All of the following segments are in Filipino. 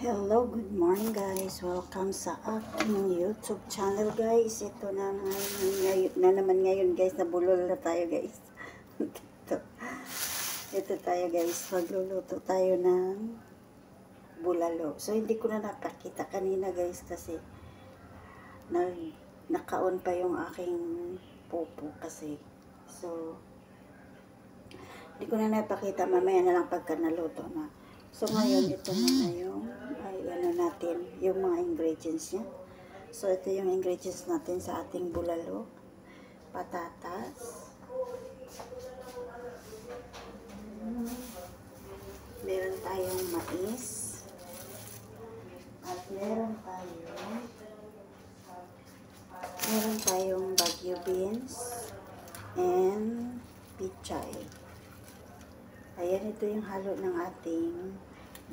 Hello, good morning guys. Welcome sa aking YouTube channel guys. Ito na, naman ngayon guys. Nabulol na tayo guys. ito tayo guys. Magluluto tayo ng bulalo. So hindi ko na napakita kanina guys kasi naka-on pa yung aking popo kasi. So hindi ko na napakita. Mamaya na lang pagka naluto na. So ngayon ito muna yung natin yung mga ingredients niya. So ito yung ingredients natin sa ating bulalo. Patatas. Meron tayong mais. At meron tayong Baguio beans and pichay. Ayan, ito yung halo ng ating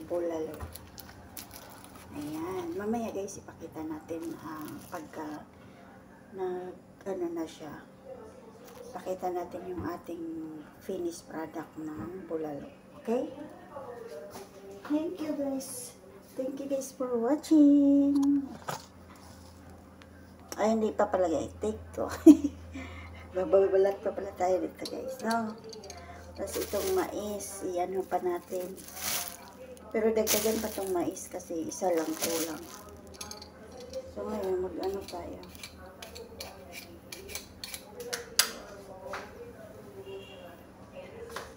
bulalo. Ayan. Mamaya guys, ipakita natin pagka na siya. Pakita natin yung ating finished product ng bulalo. Okay? Thank you guys. Thank you guys for watching. Ay, hindi pa pala guys. Take ko. Babalat pa pala tayo dito guys. No? Tapos itong mais, iyan pa natin. Pero dagdagan pa itong mais kasi isa lang kulang. So ngayon, mag-ano tayo.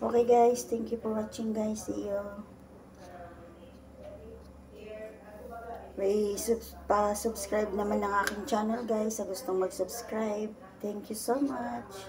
Okay guys, thank you for watching guys. See you. May pa-subscribe naman ng aking channel guys sa gustong mag-subscribe. Thank you so much.